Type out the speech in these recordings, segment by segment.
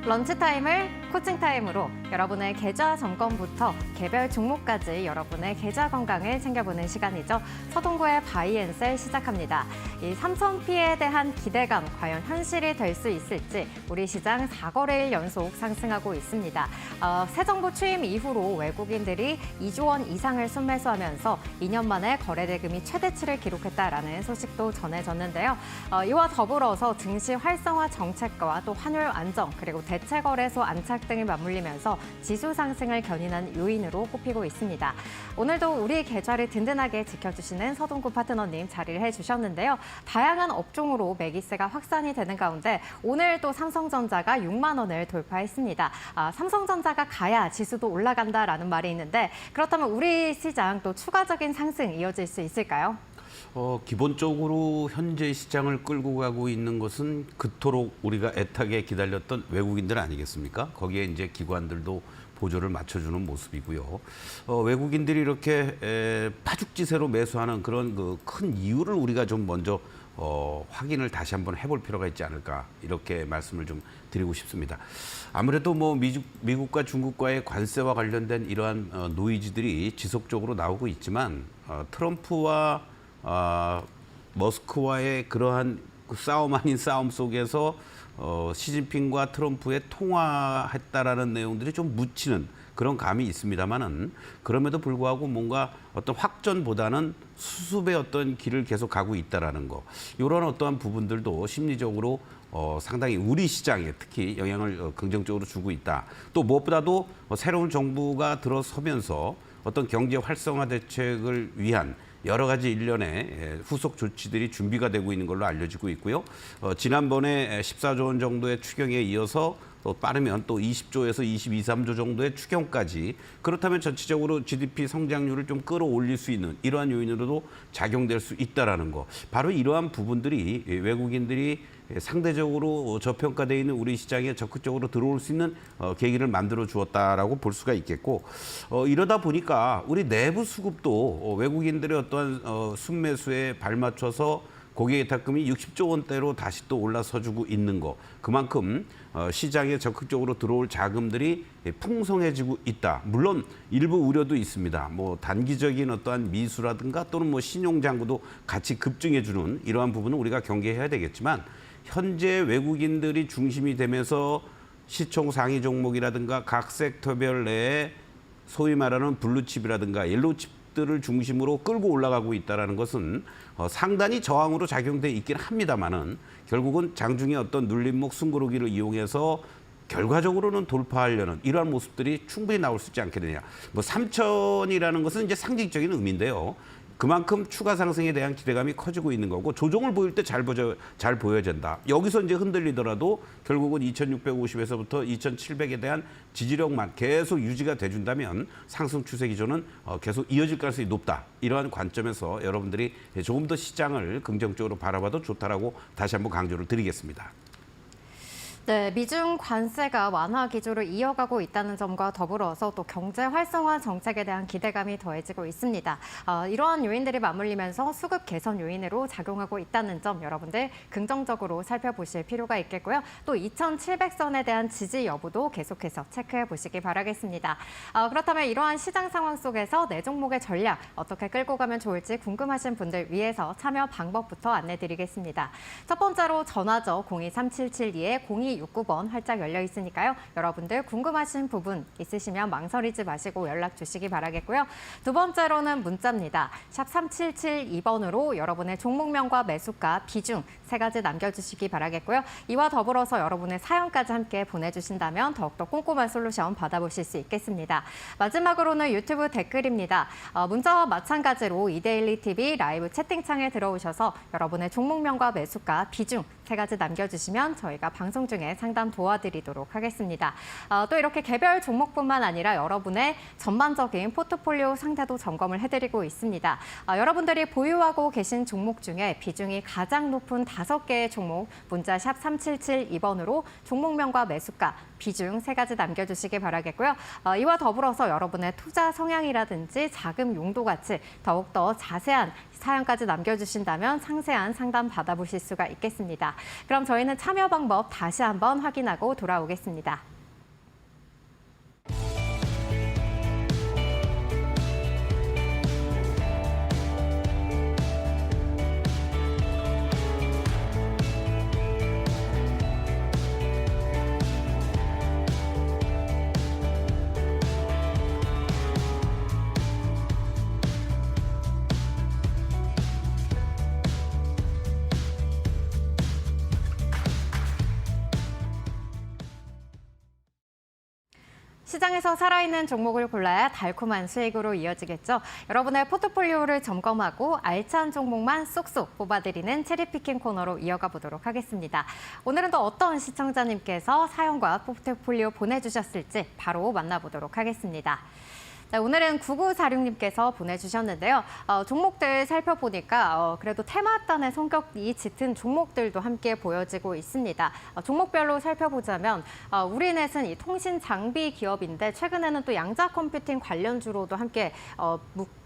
런치타임을 코칭타임으로 여러분의 계좌 점검부터 개별 종목까지 여러분의 계좌 건강을 챙겨보는 시간이죠. 서동구의 바이앤셀 시작합니다. 이 3,000P에 대한 기대감 과연 현실이 될 수 있을지 우리 시장 4거래일 연속 상승하고 있습니다. 새 정부 취임 이후로 외국인들이 2조 원 이상을 순매수하면서 2년 만에 거래 대금이 최대치를 기록했다라는 소식도 전해졌는데요. 이와 더불어서 증시 활성화 정책과 또 환율 안정 그리고 대체 거래소 안착 등이 맞물리면서 지수 상승을 견인한 요인으로 꼽히고 있습니다. 오늘도 우리 계좌를 든든하게 지켜주시는 서동구 파트너님 자리를 해주셨는데요. 다양한 업종으로 매기세가 확산이 되는 가운데 오늘 또 삼성전자가 6만 원을 돌파했습니다. 삼성전자가 가야 지수도 올라간다라는 말이 있는데 그렇다면 우리 시장 또 추가적인 상승 이어질 수 있을까요? 기본적으로 현재 시장을 끌고 가고 있는 것은 그토록 우리가 애타게 기다렸던 외국인들 아니겠습니까? 거기에 이제 기관들도 보조를 맞춰주는 모습이고요. 외국인들이 이렇게 파죽지세로 매수하는 그런 그 큰 이유를 우리가 좀 먼저 확인을 다시 한번 해볼 필요가 있지 않을까 이렇게 말씀을 좀 드리고 싶습니다. 아무래도 뭐 미국과 중국과의 관세와 관련된 이러한 노이즈들이 지속적으로 나오고 있지만 트럼프와 머스크와의 그러한 싸움 아닌 싸움 속에서 시진핑과 트럼프의 통화했다라는 내용들이 좀 묻히는 그런 감이 있습니다만은 그럼에도 불구하고 뭔가 어떤 확전보다는 수습의 어떤 길을 계속 가고 있다라는 거 이런 어떠한 부분들도 심리적으로 상당히 우리 시장에 특히 영향을 긍정적으로 주고 있다. 또 무엇보다도 새로운 정부가 들어서면서 어떤 경제 활성화 대책을 위한 여러 가지 일련의 후속 조치들이 준비가 되고 있는 걸로 알려지고 있고요. 지난번에 14조 원 정도의 추경에 이어서 빠르면 또 20조에서 22, 3조 정도의 추경까지 그렇다면 전체적으로 GDP 성장률을 좀 끌어올릴 수 있는 이러한 요인으로도 작용될 수 있다라는 거. 바로 이러한 부분들이 외국인들이 상대적으로 저평가되어 있는 우리 시장에 적극적으로 들어올 수 있는 계기를 만들어 주었다라고 볼 수가 있겠고 이러다 보니까 우리 내부 수급도 외국인들의 어떠한 순매수에 발맞춰서 고객예탁금이 60조 원대로 다시 또 올라서주고 있는 거 그만큼 시장에 적극적으로 들어올 자금들이 풍성해지고 있다. 물론 일부 우려도 있습니다. 뭐 단기적인 어떠한 미수라든가 또는 뭐 신용장구도 같이 급증해주는 이러한 부분은 우리가 경계해야 되겠지만 현재 외국인들이 중심이 되면서 시총 상위 종목이라든가 각 섹터별 내에 소위 말하는 블루칩이라든가 옐로우칩들을 중심으로 끌고 올라가고 있다는 것은 상단이 저항으로 작용돼 있긴 합니다만은 결국은 장중에 어떤 눌림목 숨고르기를 이용해서 결과적으로는 돌파하려는 이러한 모습들이 충분히 나올 수 있지 않겠느냐. 뭐 3천이라는 것은 이제 상징적인 의미인데요. 그만큼 추가 상승에 대한 기대감이 커지고 있는 거고 조정을 보일 때 잘 보여야 된다. 여기서 이제 흔들리더라도 결국은 2,650에서부터 2,700에 대한 지지력만 계속 유지가 돼준다면 상승 추세 기조는 계속 이어질 가능성이 높다. 이러한 관점에서 여러분들이 조금 더 시장을 긍정적으로 바라봐도 좋다라고 다시 한번 강조를 드리겠습니다. 네, 미중 관세가 완화 기조를 이어가고 있다는 점과 더불어서 또 경제 활성화 정책에 대한 기대감이 더해지고 있습니다. 이러한 요인들이 맞물리면서 수급 개선 요인으로 작용하고 있다는 점 여러분들 긍정적으로 살펴보실 필요가 있겠고요. 또 2,700선에 대한 지지 여부도 계속해서 체크해 보시기 바라겠습니다. 그렇다면 이러한 시장 상황 속에서 내 종목의 전략 어떻게 끌고 가면 좋을지 궁금하신 분들 위해서 참여 방법부터 안내드리겠습니다. 첫 번째로 전화죠. 02377-0269번 활짝 열려 있으니까요. 여러분들 궁금하신 부분 있으시면 망설이지 마시고 연락 주시기 바라겠고요. 두 번째로는 문자입니다. 샵 3772번으로 여러분의 종목명과 매수가, 비중 세 가지 남겨주시기 바라겠고요. 이와 더불어서 여러분의 사연까지 함께 보내주신다면 더욱더 꼼꼼한 솔루션 받아보실 수 있겠습니다. 마지막으로는 유튜브 댓글입니다. 문자와 마찬가지로 이데일리 TV 라이브 채팅창에 들어오셔서 여러분의 종목명과 매수가, 비중 세 가지 남겨주시면 저희가 방송 중에 상담 도와드리도록 하겠습니다. 또 이렇게 개별 종목뿐만 아니라 여러분의 전반적인 포트폴리오 상태도 점검을 해드리고 있습니다. 여러분들이 보유하고 계신 종목 중에 비중이 가장 높은 5개의 종목 문자 샵 3772번으로 종목명과 매수가, 비중 세 가지 남겨주시기 바라겠고요. 이와 더불어서 여러분의 투자 성향이라든지 자금 용도 가치 더욱더 자세한 사연까지 남겨주신다면 상세한 상담 받아보실 수가 있겠습니다. 있습니다. 그럼 저희는 참여 방법 다시 한번 확인하고 돌아오겠습니다. 시장에서 살아있는 종목을 골라야 달콤한 수익으로 이어지겠죠. 여러분의 포트폴리오를 점검하고 알찬 종목만 쏙쏙 뽑아드리는 체리피킹 코너로 이어가 보도록 하겠습니다. 오늘은 또 어떤 시청자님께서 사연과 포트폴리오 보내주셨을지 바로 만나보도록 하겠습니다. 네, 오늘은 9946님께서 보내주셨는데요. 종목들 살펴보니까 그래도 테마단의 성격이 짙은 종목들도 함께 보여지고 있습니다. 종목별로 살펴보자면 우리넷은 이 통신 장비 기업인데 최근에는 또 양자 컴퓨팅 관련주로도 함께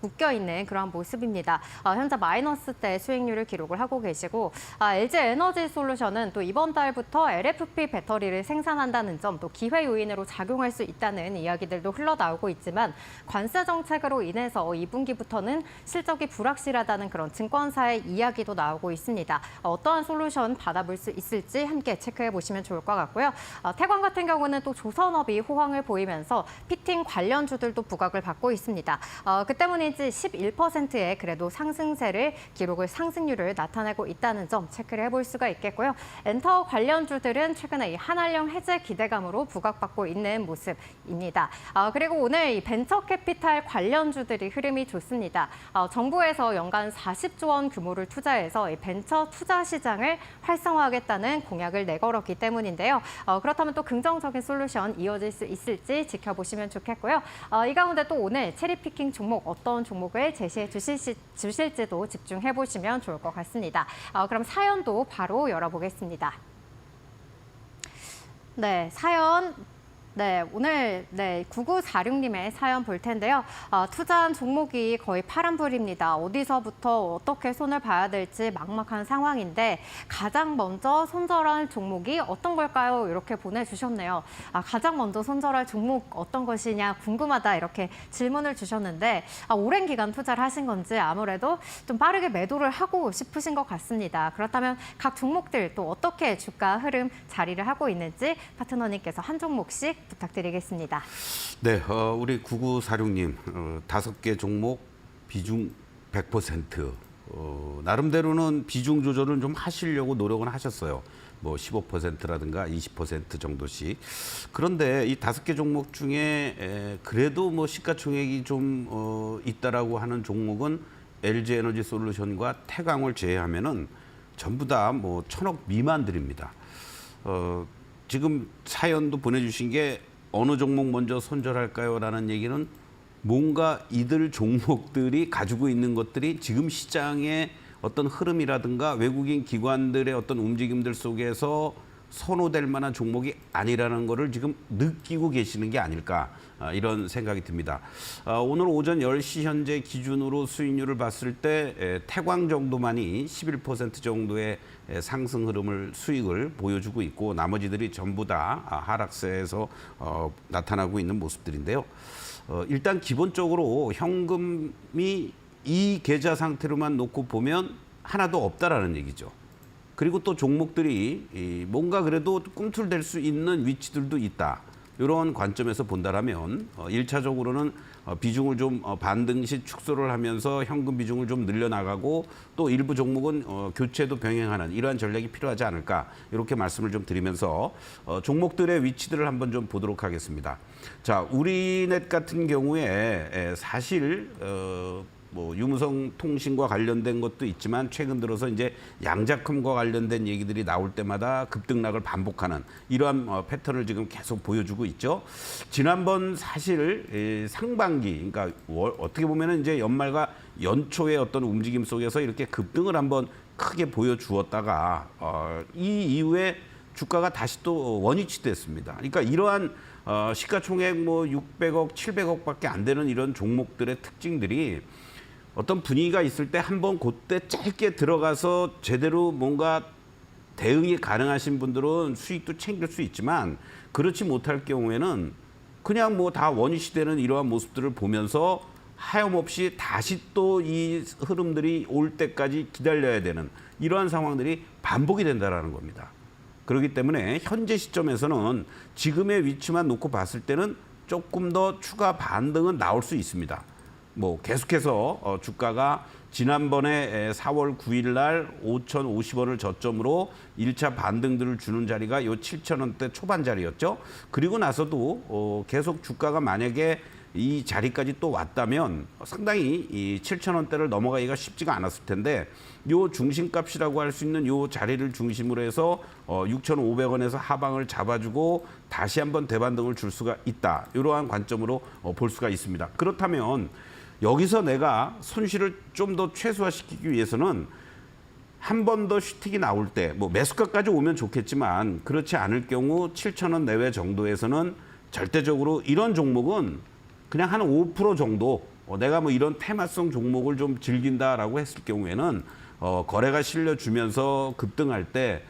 묶여 있는 그런 모습입니다. 현재 마이너스대 수익률을 기록을 하고 계시고 LG 에너지 솔루션은 또 이번 달부터 LFP 배터리를 생산한다는 점, 또 기회 요인으로 작용할 수 있다는 이야기들도 흘러나오고 있지만 관세 정책으로 인해서 2분기부터는 실적이 불확실하다는 그런 증권사의 이야기도 나오고 있습니다. 어떠한 솔루션 받아볼 수 있을지 함께 체크해 보시면 좋을 것 같고요. 태광 같은 경우는 또 조선업이 호황을 보이면서 피팅 관련주들도 부각을 받고 있습니다. 그 때문인지 11%의 그래도 상승세를 상승률을 나타내고 있다는 점 체크를 해볼 수가 있겠고요. 엔터 관련주들은 최근에 이 한한령 해제 기대감으로 부각받고 있는 모습입니다. 그리고 오늘 이 벤처 캐피탈 관련주들이 흐름이 좋습니다. 정부에서 연간 40조 원 규모를 투자해서 이 벤처 투자 시장을 활성화하겠다는 공약을 내걸었기 때문인데요. 그렇다면 또 긍정적인 솔루션 이어질 수 있을지 지켜보시면 좋겠고요. 이 가운데 또 오늘 체리피킹 종목 어떤 종목을 제시해 주실지도 집중해 보시면 좋을 것 같습니다. 그럼 사연도 바로 열어보겠습니다. 네, 사연. 네, 오늘 9946님의 사연 볼 텐데요. 투자한 종목이 거의 파란불입니다. 어디서부터 어떻게 손을 봐야 될지 막막한 상황인데 가장 먼저 손절할 종목이 어떤 걸까요? 이렇게 보내주셨네요. 가장 먼저 손절할 종목 어떤 것이냐 궁금하다 이렇게 질문을 주셨는데 오랜 기간 투자를 하신 건지 아무래도 좀 빠르게 매도를 하고 싶으신 것 같습니다. 그렇다면 각 종목들 또 어떻게 주가 흐름 자리를 하고 있는지 파트너님께서 한 종목씩 부탁드리겠습니다. 네, 우리 9946님 5개 종목 비중 100%. 나름대로는 비중 조절을 좀 하시려고 노력은 하셨어요. 뭐 15%라든가 20% 정도씩. 그런데 이 5개 종목 중에 그래도 뭐 시가총액이 좀 있다라고 하는 종목은 LG 에너지 솔루션과 태광을 제외하면은 전부 다 뭐 1,000억 미만들입니다. 지금 사연도 보내주신 게 어느 종목 먼저 손절할까요? 라는 얘기는 뭔가 이들 종목들이 가지고 있는 것들이 지금 시장의 어떤 흐름이라든가 외국인 기관들의 어떤 움직임들 속에서 선호될 만한 종목이 아니라는 거를 지금 느끼고 계시는 게 아닐까 이런 생각이 듭니다. 오늘 오전 10시 현재 기준으로 수익률을 봤을 때 태광 정도만이 11% 정도의 상승 흐름을 수익을 보여주고 있고 나머지들이 전부 다 하락세에서 나타나고 있는 모습들인데요. 일단 기본적으로 현금이 이 계좌 상태로만 놓고 보면 하나도 없다라는 얘기죠. 그리고 또 종목들이 뭔가 그래도 꿈틀댈 수 있는 위치들도 있다. 이런 관점에서 본다라면 1차적으로는 비중을 좀 반등시 축소를 하면서 현금 비중을 좀 늘려나가고 또 일부 종목은 교체도 병행하는 이러한 전략이 필요하지 않을까 이렇게 말씀을 좀 드리면서 종목들의 위치들을 한번 좀 보도록 하겠습니다. 자, 우리넷 같은 경우에 사실 뭐 유무선 통신과 관련된 것도 있지만 최근 들어서 이제 양자컴과 관련된 얘기들이 나올 때마다 급등락을 반복하는 이러한 패턴을 지금 계속 보여주고 있죠. 지난번 사실 상반기, 그러니까 어떻게 보면은 이제 연말과 연초의 어떤 움직임 속에서 이렇게 급등을 한번 크게 보여주었다가 이 이후에 주가가 다시 또 원위치 됐습니다. 그러니까 이러한 시가총액 뭐 600억, 700억밖에 안 되는 이런 종목들의 특징들이 어떤 분위기가 있을 때 한번 그때 짧게 들어가서 제대로 뭔가 대응이 가능하신 분들은 수익도 챙길 수 있지만 그렇지 못할 경우에는 그냥 뭐 다 원위시되는 이러한 모습들을 보면서 하염없이 다시 또 이 흐름들이 올 때까지 기다려야 되는 이러한 상황들이 반복이 된다라는 겁니다. 그렇기 때문에 현재 시점에서는 지금의 위치만 놓고 봤을 때는 조금 더 추가 반등은 나올 수 있습니다. 뭐 계속해서 주가가 지난번에 4월 9일 날 5,050원을 저점으로 1차 반등들을 주는 자리가 요 7,000원대 초반 자리였죠. 그리고 나서도 계속 주가가 만약에 이 자리까지 또 왔다면 상당히 이 7,000원대를 넘어가기가 쉽지가 않았을 텐데 요 중심값이라고 할 수 있는 요 자리를 중심으로 해서 6,500원에서 하방을 잡아주고 다시 한번 대반등을 줄 수가 있다. 이러한 관점으로 볼 수가 있습니다. 그렇다면 여기서 내가 손실을 좀 더 최소화시키기 위해서는 한 번 더 슈팅이 나올 때 뭐 매수가까지 오면 좋겠지만 그렇지 않을 경우 7,000원 내외 정도에서는 절대적으로 이런 종목은 그냥 한 5% 정도 내가 뭐 이런 테마성 종목을 좀 즐긴다라고 했을 경우에는 거래가 실려주면서 급등할 때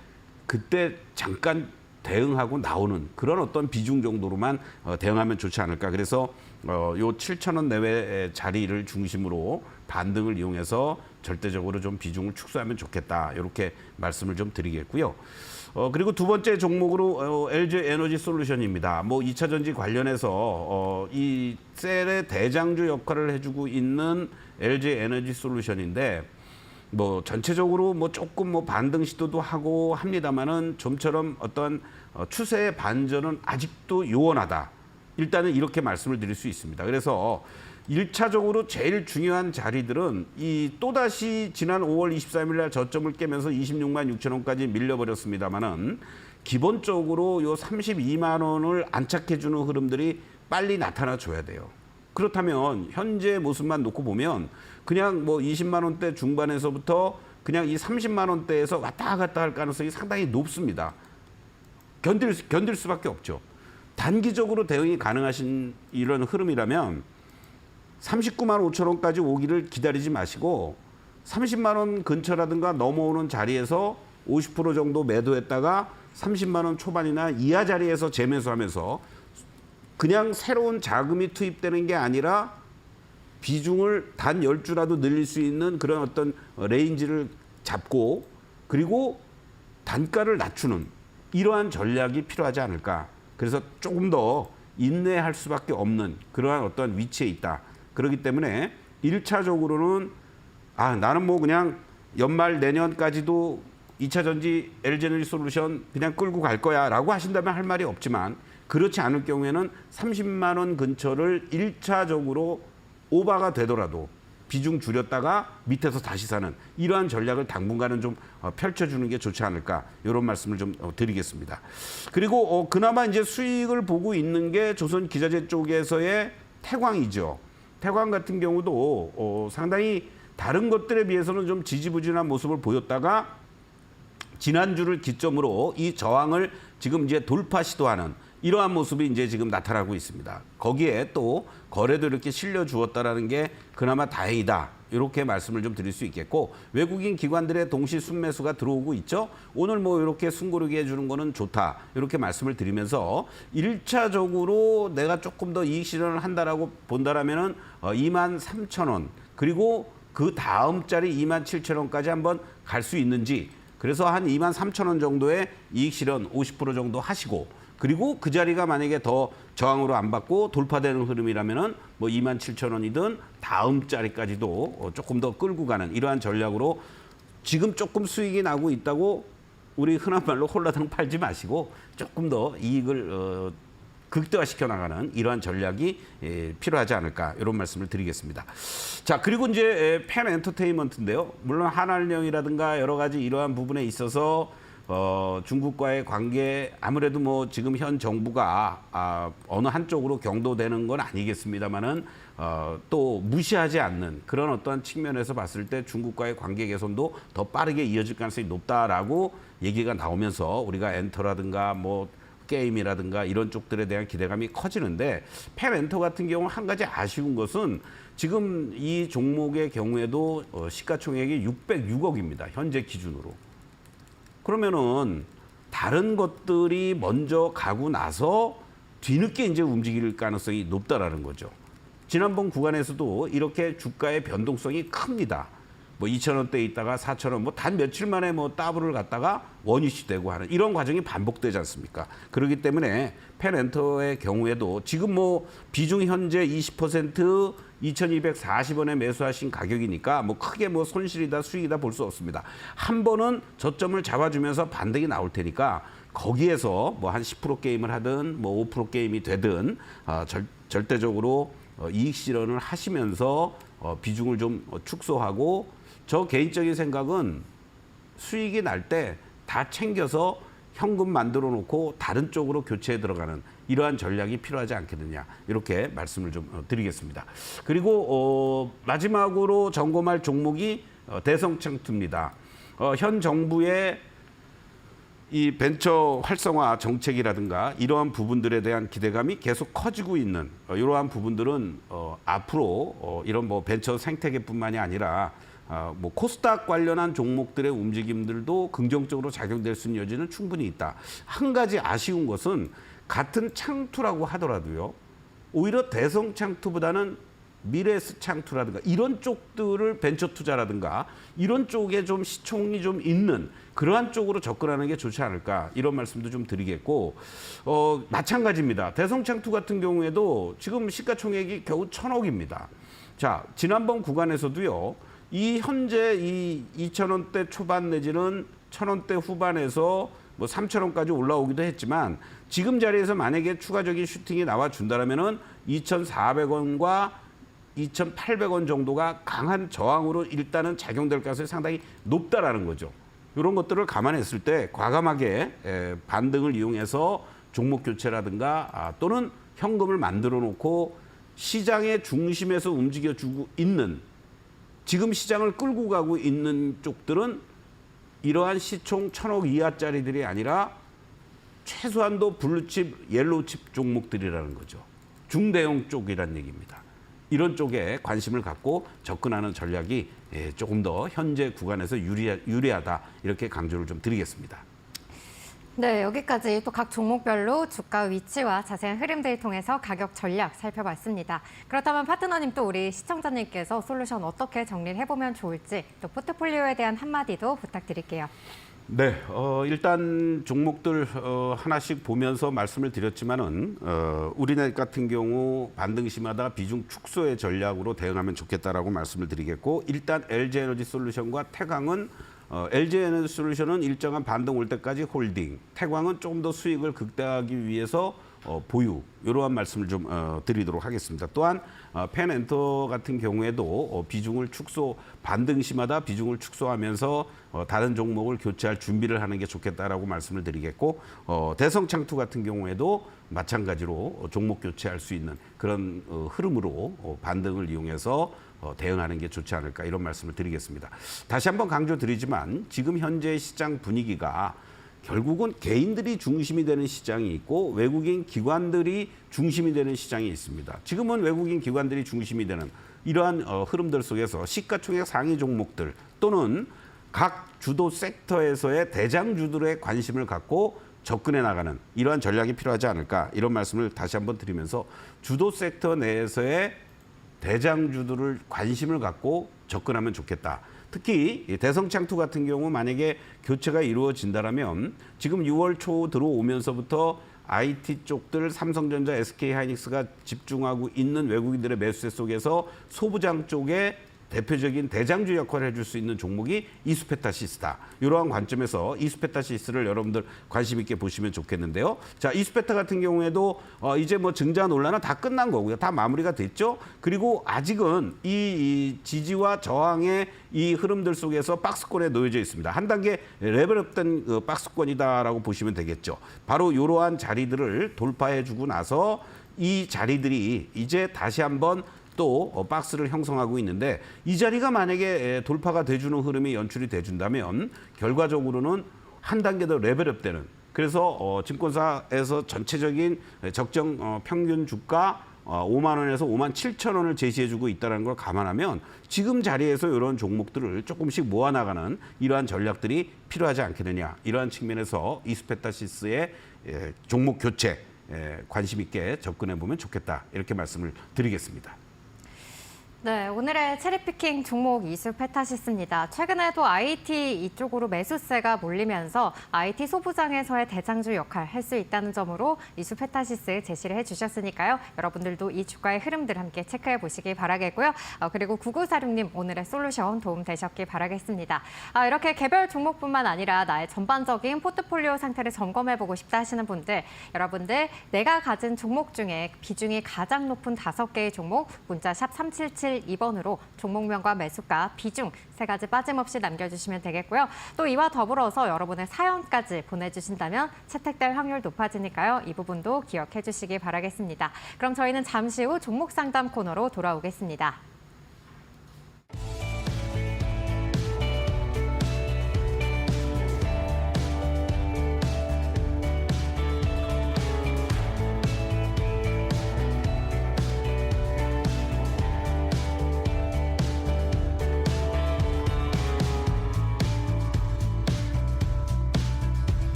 그때 잠깐 대응하고 나오는 그런 어떤 비중 정도로만 대응하면 좋지 않을까. 그래서 요 7,000원 내외의 자리를 중심으로 반등을 이용해서 절대적으로 좀 비중을 축소하면 좋겠다. 이렇게 말씀을 좀 드리겠고요. 그리고 두 번째 종목으로 LG 에너지 솔루션입니다. 뭐 2차 전지 관련해서 이 셀의 대장주 역할을 해주고 있는 LG 에너지 솔루션인데 뭐 전체적으로 뭐 조금 뭐 반등 시도도 하고 합니다만은 좀처럼 어떤 추세의 반전은 아직도 요원하다. 일단은 이렇게 말씀을 드릴 수 있습니다. 그래서 1차적으로 제일 중요한 자리들은 이 또다시 지난 5월 23일 날 저점을 깨면서 26만 6천 원까지 밀려버렸습니다만은 기본적으로 요 32만 원을 안착해주는 흐름들이 빨리 나타나 줘야 돼요. 그렇다면 현재 모습만 놓고 보면 그냥 뭐 20만 원대 중반에서부터 그냥 이 30만 원대에서 왔다 갔다 할 가능성이 상당히 높습니다. 견딜 수밖에 없죠. 단기적으로 대응이 가능하신 이런 흐름이라면 39만 5천 원까지 오기를 기다리지 마시고 30만 원 근처라든가 넘어오는 자리에서 50% 정도 매도했다가 30만 원 초반이나 이하 자리에서 재매수하면서 그냥 새로운 자금이 투입되는 게 아니라 비중을 단 10주라도 늘릴 수 있는 그런 어떤 레인지를 잡고 그리고 단가를 낮추는 이러한 전략이 필요하지 않을까. 그래서 조금 더 인내할 수밖에 없는 그러한 어떤 위치에 있다. 그렇기 때문에 1차적으로는 나는 뭐 그냥 연말 내년까지도 2차 전지 LG에너지 솔루션 그냥 끌고 갈 거야 라고 하신다면 할 말이 없지만 그렇지 않을 경우에는 30만 원 근처를 1차적으로 오버가 되더라도 비중 줄였다가 밑에서 다시 사는 이러한 전략을 당분간은 좀 펼쳐주는 게 좋지 않을까 이런 말씀을 좀 드리겠습니다. 그리고 그나마 이제 수익을 보고 있는 게 조선기자재 쪽에서의 태광이죠. 태광 같은 경우도 상당히 다른 것들에 비해서는 좀 지지부진한 모습을 보였다가 지난주를 기점으로 이 저항을 지금 이제 돌파 시도하는 이러한 모습이 이제 지금 나타나고 있습니다. 거기에 또 거래도 이렇게 실려 주었다라는 게 그나마 다행이다. 이렇게 말씀을 좀 드릴 수 있겠고 외국인 기관들의 동시 순매수가 들어오고 있죠. 오늘 뭐 이렇게 숨고르게 해주는 거는 좋다. 이렇게 말씀을 드리면서 1차적으로 내가 조금 더 이익 실현을 한다라고 본다라면은 23,000원 그리고 그 다음 자리 27,000원까지 한번 갈 수 있는지 그래서 한 23,000원 정도의 이익 실현 50% 정도 하시고 그리고 그 자리가 만약에 더 저항으로 안 받고 돌파되는 흐름이라면은 뭐 27,000원이든 다음 자리까지도 조금 더 끌고 가는 이러한 전략으로 지금 조금 수익이 나고 있다고 우리 흔한 말로 홀라당 팔지 마시고 조금 더 이익을 극대화시켜 나가는 이러한 전략이 필요하지 않을까 이런 말씀을 드리겠습니다. 자 그리고 이제 펜 엔터테인먼트인데요. 물론 한알령이라든가 여러 가지 이러한 부분에 있어서 중국과의 관계 아무래도 뭐 지금 현 정부가 어느 한쪽으로 경도되는 건 아니겠습니다만은 또 무시하지 않는 그런 어떤 측면에서 봤을 때 중국과의 관계 개선도 더 빠르게 이어질 가능성이 높다라고 얘기가 나오면서 우리가 엔터라든가 뭐 게임이라든가 이런 쪽들에 대한 기대감이 커지는데 펜엔터 같은 경우 한 가지 아쉬운 것은 지금 이 종목의 경우에도 시가총액이 606억입니다. 현재 기준으로. 그러면은 다른 것들이 먼저 가고 나서 뒤늦게 이제 움직일 가능성이 높다라는 거죠. 지난번 구간에서도 이렇게 주가의 변동성이 큽니다. 뭐 2,000원대에 있다가 4,000원, 뭐 단 며칠 만에 뭐 더블을 갔다가 원위치 되고 하는 이런 과정이 반복되지 않습니까? 그렇기 때문에 펜엔터의 경우에도 지금 뭐 비중 현재 20% 2,240원에 매수하신 가격이니까 뭐 크게 뭐 손실이다 수익이다 볼 수 없습니다. 한 번은 저점을 잡아주면서 반등이 나올 테니까 거기에서 뭐 한 10% 게임을 하든 뭐 5% 게임이 되든 절대적으로 이익 실현을 하시면서 비중을 좀 축소하고 저 개인적인 생각은 수익이 날 때 다 챙겨서 현금 만들어 놓고 다른 쪽으로 교체에 들어가는 이러한 전략이 필요하지 않겠느냐 이렇게 말씀을 좀 드리겠습니다. 그리고 마지막으로 점검할 종목이 대성창투입니다. 현 정부의 이 벤처 활성화 정책이라든가 이러한 부분들에 대한 기대감이 계속 커지고 있는 이러한 부분들은 앞으로 이런 뭐 벤처 생태계뿐만이 아니라 뭐 코스닥 관련한 종목들의 움직임들도 긍정적으로 작용될 수 있는 여지는 충분히 있다. 한 가지 아쉬운 것은 같은 창투라고 하더라도요. 오히려 대성 창투보다는 미래스 창투라든가 이런 쪽들을 벤처 투자라든가 이런 쪽에 좀 시총이 좀 있는 그러한 쪽으로 접근하는 게 좋지 않을까 이런 말씀도 좀 드리겠고 마찬가지입니다. 대성 창투 같은 경우에도 지금 시가총액이 겨우 1,000억입니다. 자, 지난번 구간에서도요. 이 현재 이 2,000원대 초반 내지는 1,000원대 후반에서 뭐 3,000원까지 올라오기도 했지만 지금 자리에서 만약에 추가적인 슈팅이 나와 준다라면은 2,400원과 2,800원 정도가 강한 저항으로 일단은 작용될 가능성이 상당히 높다라는 거죠. 이런 것들을 감안했을 때 과감하게 반등을 이용해서 종목 교체라든가 또는 현금을 만들어 놓고 시장의 중심에서 움직여주고 있는 지금 시장을 끌고 가고 있는 쪽들은 이러한 시총 1,000억 이하짜리들이 아니라 최소한도 블루칩, 옐로우칩 종목들이라는 거죠. 중대형 쪽이란 얘기입니다. 이런 쪽에 관심을 갖고 접근하는 전략이 조금 더 현재 구간에서 유리하다 이렇게 강조를 좀 드리겠습니다. 네, 여기까지 또 각 종목별로 주가 위치와 자세한 흐름들을 통해서 가격 전략 살펴봤습니다. 그렇다면 파트너님 또 우리 시청자님께서 솔루션 어떻게 정리를 해보면 좋을지 또 포트폴리오에 대한 한마디도 부탁드릴게요. 네, 일단 종목들 하나씩 보면서 말씀을 드렸지만은 우리네 같은 경우 반등 시마다 비중 축소의 전략으로 대응하면 좋겠다라고 말씀을 드리겠고 일단 LG에너지솔루션과 태광은 LG에너지솔루션은 일정한 반등 올 때까지 홀딩, 태광은 조금 더 수익을 극대화하기 위해서 보유 이러한 말씀을 좀 드리도록 하겠습니다. 또한 펜엔터 같은 경우에도 비중을 축소 반등 시마다 비중을 축소하면서 다른 종목을 교체할 준비를 하는 게 좋겠다라고 말씀을 드리겠고 대성창투 같은 경우에도 마찬가지로 종목 교체할 수 있는 그런 흐름으로 반등을 이용해서 대응하는 게 좋지 않을까 이런 말씀을 드리겠습니다. 다시 한번 강조드리지만 지금 현재 시장 분위기가 결국은 개인들이 중심이 되는 시장이 있고 외국인 기관들이 중심이 되는 시장이 있습니다. 지금은 외국인 기관들이 중심이 되는 이러한 흐름들 속에서 시가총액 상위 종목들 또는 각 주도 섹터에서의 대장주들의 관심을 갖고 접근해 나가는 이러한 전략이 필요하지 않을까 이런 말씀을 다시 한번 드리면서 주도 섹터 내에서의 대장주들을 관심을 갖고 접근하면 좋겠다. 특히 대성창투 같은 경우 만약에 교체가 이루어진다면 지금 6월 초 들어오면서부터 IT 쪽들 삼성전자, SK하이닉스가 집중하고 있는 외국인들의 매수세 속에서 소부장 쪽에 대표적인 대장주 역할을 해줄 수 있는 종목이 이수페타시스다. 이러한 관점에서 이수페타시스를 여러분들 관심 있게 보시면 좋겠는데요. 자, 이수페타 같은 경우에도 이제 뭐 증자 논란은 다 끝난 거고요. 다 마무리가 됐죠. 그리고 아직은 이 지지와 저항의 이 흐름들 속에서 박스권에 놓여져 있습니다. 한 단계 레벨업된 그 박스권이다라고 보시면 되겠죠. 바로 이러한 자리들을 돌파해주고 나서 이 자리들이 이제 다시 한번 또 박스를 형성하고 있는데 이 자리가 만약에 돌파가 돼주는 흐름이 연출이 돼준다면 결과적으로는 한 단계 더 레벨업되는 그래서 증권사에서 전체적인 적정 평균 주가 5만 원에서 5만 7천 원을 제시해주고 있다는 걸 감안하면 지금 자리에서 이런 종목들을 조금씩 모아나가는 이러한 전략들이 필요하지 않겠느냐. 이러한 측면에서 이스페타시스의 종목 교체 관심 있게 접근해 보면 좋겠다. 이렇게 말씀을 드리겠습니다. 네, 오늘의 체리피킹 종목 이스페타시스입니다. 최근에도 IT 이쪽으로 매수세가 몰리면서 IT 소부장에서의 대장주 역할 할 수 있다는 점으로 이스페타시스 제시를 해주셨으니까요. 여러분들도 이 주가의 흐름들 함께 체크해 보시기 바라겠고요. 그리고 9946님 오늘의 솔루션 도움 되셨길 바라겠습니다. 이렇게 개별 종목뿐만 아니라 나의 전반적인 포트폴리오 상태를 점검해 보고 싶다 하시는 분들, 여러분들 내가 가진 종목 중에 비중이 가장 높은 5개의 종목 문자 샵 3772번으로 종목명과 매수가, 비중 3가지 빠짐없이 남겨주시면 되겠고요. 또 이와 더불어서 여러분의 사연까지 보내주신다면 채택될 확률 높아지니까요. 이 부분도 기억해 주시기 바라겠습니다. 그럼 저희는 잠시 후 종목 상담 코너로 돌아오겠습니다.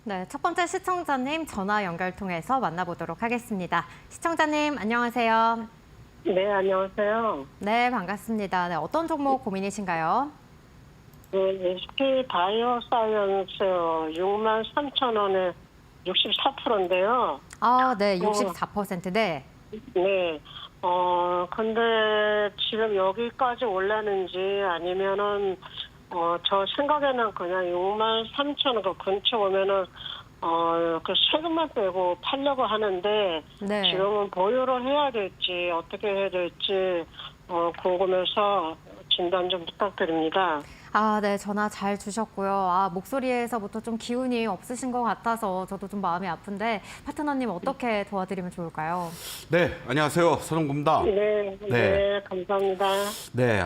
네, 첫 번째 시청자님 전화 연결 통해서 만나보도록 하겠습니다. 시청자님 안녕하세요. 네, 안녕하세요. 네, 반갑습니다. 네, 어떤 종목 고민이신가요? 네, SP 바이오 사이언스 63,000원에 64%인데요. 네, 64%. 네. 네. 근데 지금 여기까지 올랐는지 아니면은 저 생각에는 그냥 63,000원 그 근처 오면은 그 세금만 빼고 팔려고 하는데 네. 지금은 보유를 해야 될지 어떻게 해야 될지 궁금해서 진단 좀 부탁드립니다. 네, 전화 잘 주셨고요. 목소리에서부터 좀 기운이 없으신 것 같아서 저도 좀 마음이 아픈데 파트너님 어떻게 도와드리면 좋을까요? 네, 안녕하세요. 서동구입니다. 네, 네, 감사합니다. 네,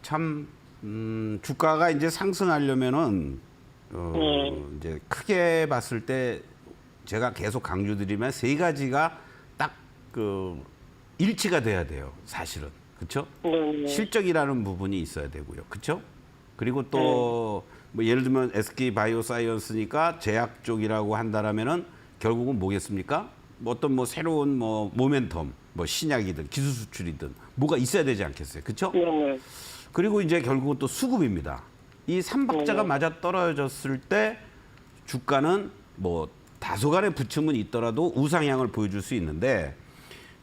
참 주가가 이제 상승하려면은 이제 크게 봤을 때 제가 계속 강조드리면 3가지가 딱 그 일치가 돼야 돼요. 사실은. 그렇죠? 네, 실적이라는 부분이 있어야 되고요. 그렇죠? 그리고 또 뭐 예를 들면 SK 바이오사이언스니까 제약 쪽이라고 한다라면은 결국은 뭐겠습니까? 뭐 어떤 뭐 새로운 뭐 모멘텀, 뭐 신약이든 기술 수출이든 뭐가 있어야 되지 않겠어요? 그렇죠? 네, 그리고 이제 결국은 또 수급입니다. 이 삼박자가 맞아 떨어졌을 때 주가는 뭐 다소간의 부침은 있더라도 우상향을 보여줄 수 있는데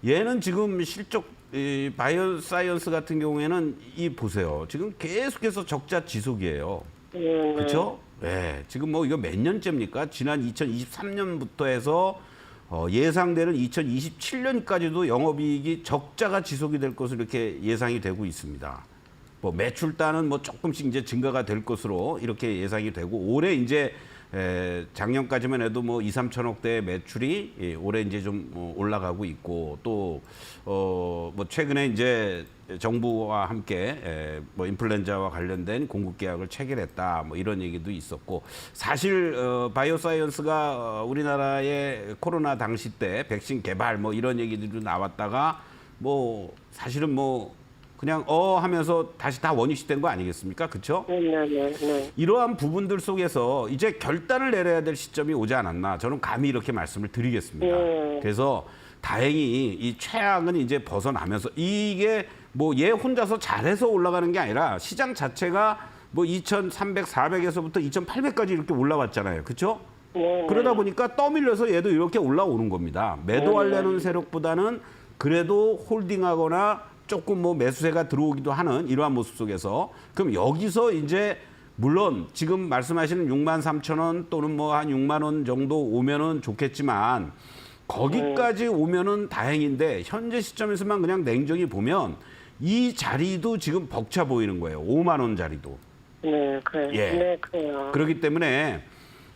얘는 지금 실적 이 바이오 사이언스 같은 경우에는 이 보세요. 지금 계속해서 적자 지속이에요. 그렇죠? 네. 지금 뭐 이거 몇 년째입니까? 지난 2023년부터 해서 예상되는 2027년까지도 영업이익이 적자가 지속이 될 것으로 이렇게 예상이 되고 있습니다. 뭐 매출단은 뭐 조금씩 이제 증가가 될 것으로 이렇게 예상이 되고 올해 이제 작년까지만 해도 뭐 2, 3천억대의 매출이 올해 이제 좀 올라가고 있고 또 뭐 최근에 이제 정부와 함께 뭐 인플루엔자와 관련된 공급 계약을 체결했다 뭐 이런 얘기도 있었고 사실 바이오사이언스가 우리나라의 코로나 당시 때 백신 개발 뭐 이런 얘기들도 나왔다가 뭐 사실은 뭐 그냥 하면서 다시 다 원위시된 거 아니겠습니까? 그렇죠? 네. 이러한 부분들 속에서 이제 결단을 내려야 될 시점이 오지 않았나 저는 감히 이렇게 말씀을 드리겠습니다. 그래서 다행히 이 최악은 이제 벗어나면서 이게 뭐 얘 혼자서 잘해서 올라가는 게 아니라 시장 자체가 뭐 2,300, 400에서부터 2,800까지 이렇게 올라왔잖아요. 그렇죠? 그러다 보니까 떠밀려서 얘도 이렇게 올라오는 겁니다. 매도하려는 세력보다는 그래도 홀딩하거나 조금 뭐 매수세가 들어오기도 하는 이러한 모습 속에서 그럼 여기서 이제 물론 지금 말씀하시는 63,000원 또는 뭐 한 6만 원 정도 오면은 좋겠지만 거기까지 오면은 다행인데 현재 시점에서만 그냥 냉정히 보면 이 자리도 지금 벅차 보이는 거예요. 5만 원 자리도. 네, 그래요. 예. 네, 그래요. 그렇기 때문에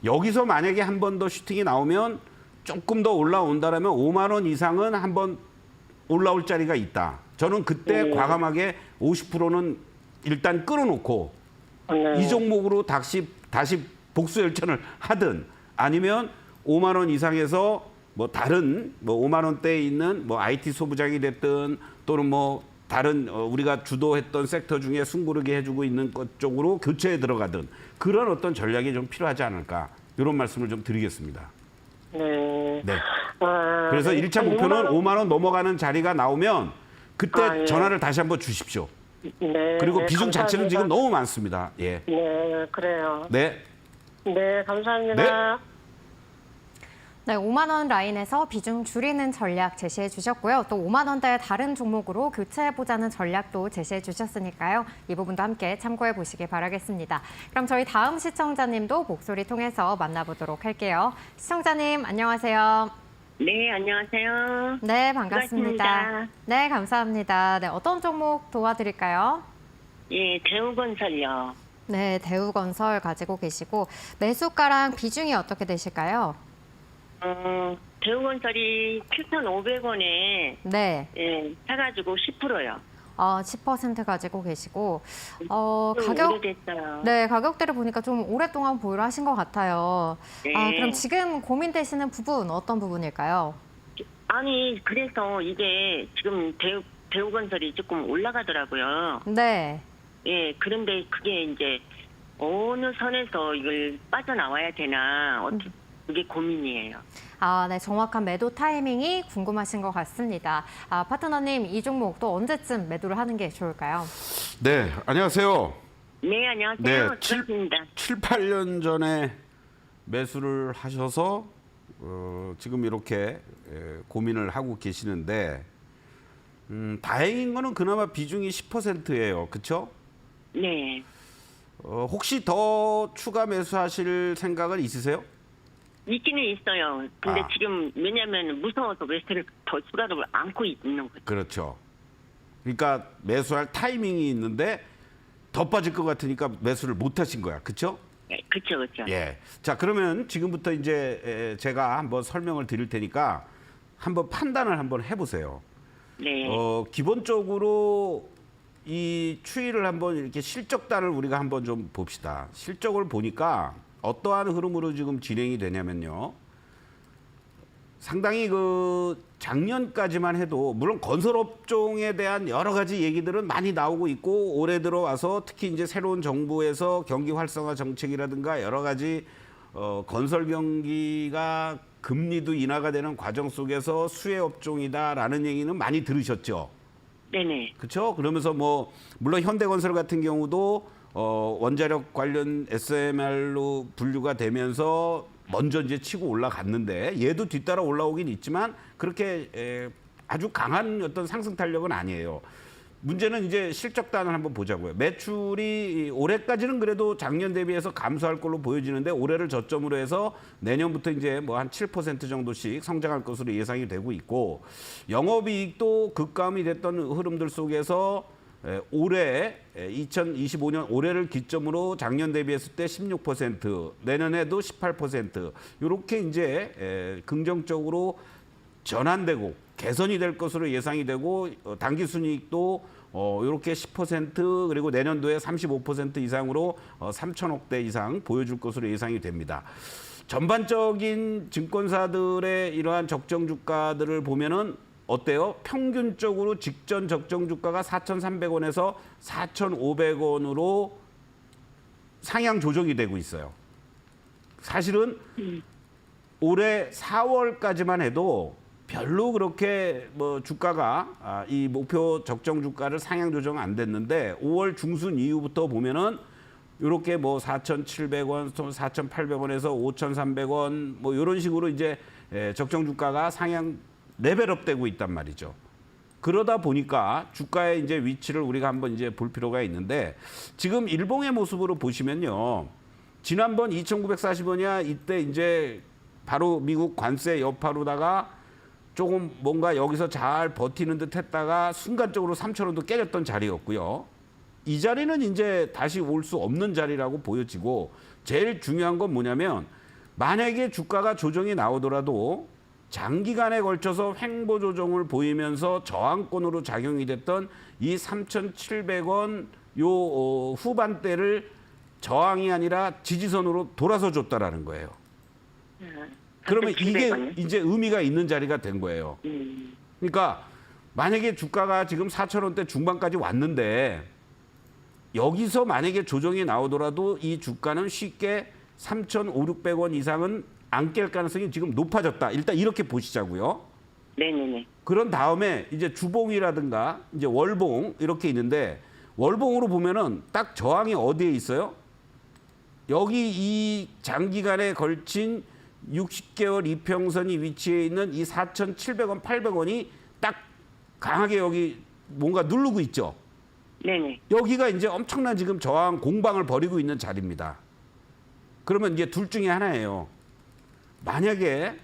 여기서 만약에 한 번 더 슈팅이 나오면 조금 더 올라온다라면 5만 원 이상은 한번 올라올 자리가 있다. 저는 그때 과감하게 50%는 일단 끌어놓고 네. 이 종목으로 다시 복수 열전을 하든 아니면 5만 원 이상에서 뭐 다른 뭐 5만 원대에 있는 뭐 IT 소부장이 됐든 또는 뭐 다른 우리가 주도했던 섹터 중에 숨고르게 해주고 있는 것 쪽으로 교체에 들어가든 그런 어떤 전략이 좀 필요하지 않을까 이런 말씀을 좀 드리겠습니다. 네. 네. 아, 그래서 1차 목표는 5만 원 넘어가는 자리가 나오면 그때 아, 예. 전화를 다시 한번 주십시오. 네. 그리고 네, 비중 자체는 감사합니다. 지금 너무 많습니다. 예. 네, 그래요. 네. 네, 감사합니다. 네, 5만 원 라인에서 비중 줄이는 전략 제시해 주셨고요. 또 5만 원대의 다른 종목으로 교체해 보자는 전략도 제시해 주셨으니까요. 이 부분도 함께 참고해 보시기 바라겠습니다. 그럼 저희 다음 시청자님도 목소리 통해서 만나보도록 할게요. 시청자님 안녕하세요. 네, 안녕하세요. 네, 반갑습니다. 반갑습니다. 네, 감사합니다. 네, 어떤 종목 도와드릴까요? 예, 대우건설요. 네, 대우건설 가지고 계시고 매수가랑 비중이 어떻게 되실까요? 대우건설이 7,500원에 네, 예, 사가지고 10%요. 10% 가지고 계시고 가격 오래됐어요. 네, 가격대를 보니까 좀 오랫동안 보유를 하신 것 같아요. 네. 그럼 지금 고민되시는 부분 어떤 부분일까요? 아니, 그래서 이게 지금 대우건설이 조금 올라가더라고요. 네. 예, 그런데 그게 이제 어느 선에서 이걸 빠져나와야 되나, 그게 고민이에요. 네, 정확한 매도 타이밍이 궁금하신 것 같습니다. 파트너님, 이 종목 또 언제쯤 매도를 하는 게 좋을까요? 네, 안녕하세요. 네, 안녕하세요. 네, 반갑습니다. 7, 8년 전에 매수를 하셔서 지금 이렇게 고민을 하고 계시는데 다행인 거는 그나마 비중이 10%예요. 그렇죠? 네. 혹시 더 추가 매수하실 생각은 있으세요? 있기는 있어요. 근데 아. 지금 왜냐면 무서워서 매수를 더 추가로 안고 있는 거죠. 그렇죠. 그러니까 매수할 타이밍이 있는데 더 빠질 것 같으니까 매수를 못 하신 거야. 그렇죠? 그렇죠, 그렇죠. 예. 자, 그러면 지금부터 이제 제가 한번 설명을 드릴 테니까 한번 판단을 한번 해보세요. 네. 기본적으로 이 추이를 한번 이렇게 실적단을 우리가 한번 좀 봅시다. 실적을 보니까 어떠한 흐름으로 지금 진행이 되냐면요. 상당히 그 작년까지만 해도 물론 건설업종에 대한 여러 가지 얘기들은 많이 나오고 있고 올해 들어와서 특히 이제 새로운 정부에서 경기 활성화 정책이라든가 여러 가지 건설 경기가 금리도 인하가 되는 과정 속에서 수혜 업종이다라는 얘기는 많이 들으셨죠. 네네. 그렇죠? 그러면서 뭐 물론 현대건설 같은 경우도 원자력 관련 SMR로 분류가 되면서 먼저 이제 치고 올라갔는데 얘도 뒤따라 올라오긴 있지만 그렇게 아주 강한 어떤 상승 탄력은 아니에요. 문제는 이제 실적단을 한번 보자고요. 매출이 올해까지는 그래도 작년 대비해서 감소할 걸로 보여지는데 올해를 저점으로 해서 내년부터 이제 뭐 한 7% 정도씩 성장할 것으로 예상이 되고 있고 영업이익도 급감이 됐던 흐름들 속에서 올해 2025년 올해를 기점으로 작년 대비했을 때 16%, 내년에도 18% 이렇게 이제 긍정적으로 전환되고 개선이 될 것으로 예상이 되고 당기 순이익도 이렇게 10% 그리고 내년도에 35% 이상으로 3천억대 이상 보여줄 것으로 예상이 됩니다. 전반적인 증권사들의 이러한 적정 주가들을 보면은 어때요? 평균적으로 직전 적정 주가가 4,300원에서 4,500원으로 상향 조정이 되고 있어요. 사실은 올해 4월까지만 해도 별로 그렇게 뭐 주가가 이 목표 적정 주가를 상향 조정 안 됐는데 5월 중순 이후부터 보면은 이렇게 뭐 4,700원, 4,800원에서 5,300원 뭐 이런 식으로 이제 적정 주가가 상향 레벨업 되고 있단 말이죠. 그러다 보니까 주가의 이제 위치를 우리가 한번 이제 볼 필요가 있는데 지금 일봉의 모습으로 보시면요. 지난번 2,940원이야 이때 이제 바로 미국 관세 여파로다가 조금 뭔가 여기서 잘 버티는 듯 했다가 순간적으로 3,000원도 깨졌던 자리였고요. 이 자리는 이제 다시 올 수 없는 자리라고 보여지고 제일 중요한 건 뭐냐면 만약에 주가가 조정이 나오더라도 장기간에 걸쳐서 횡보 조정을 보이면서 저항권으로 작용이 됐던 이 3,700원 요 후반대를 저항이 아니라 지지선으로 돌아서 줬다라는 거예요. 그러면 이게 3,700원. 이제 의미가 있는 자리가 된 거예요. 그러니까 만약에 주가가 지금 4,000원대 중반까지 왔는데 여기서 만약에 조정이 나오더라도 이 주가는 쉽게 3,500~600원 이상은 안 깰 가능성이 지금 높아졌다. 일단 이렇게 보시자고요. 네네네. 그런 다음에 이제 주봉이라든가 이제 월봉 이렇게 있는데 월봉으로 보면은 딱 저항이 어디에 있어요? 여기 이 장기간에 걸친 60개월 이평선이 위치해 있는 이 4,700원, 800원이 딱 강하게 여기 뭔가 누르고 있죠. 네네. 여기가 이제 엄청난 지금 저항 공방을 벌이고 있는 자리입니다. 그러면 이제 둘 중에 하나예요. 만약에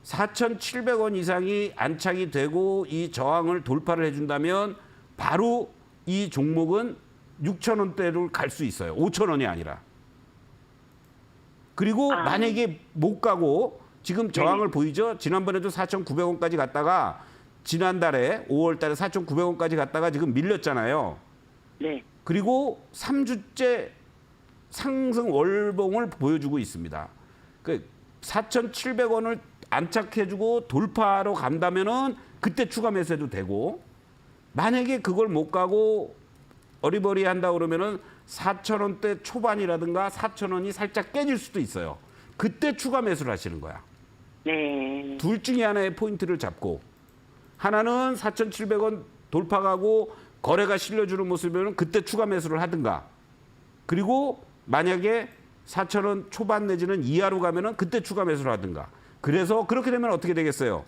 4,700원 이상이 안착이 되고 이 저항을 돌파를 해준다면 바로 이 종목은 6,000원대로 갈 수 있어요. 5,000원이 아니라. 그리고 만약에 못 가고 지금 저항을 보이죠? 지난번에도 4,900원까지 갔다가 지난달에 5월 달에 4,900원까지 갔다가 지금 밀렸잖아요. 네. 그리고 3주째 상승 월봉을 보여주고 있습니다. 그 4,700원을 안착해주고 돌파로 간다면은 그때 추가 매수해도 되고 만약에 그걸 못 가고 어리버리 한다 그러면은 4,000원대 초반이라든가 4,000원이 살짝 깨질 수도 있어요. 그때 추가 매수를 하시는 거야. 네. 둘 중에 하나의 포인트를 잡고 하나는 4,700원 돌파가고 거래가 실려주는 모습이면 그때 추가 매수를 하든가 그리고 만약에 4,000원 초반 내지는 이하로 가면은 그때 추가 매수를 하든가 그래서 그렇게 되면 어떻게 되겠어요?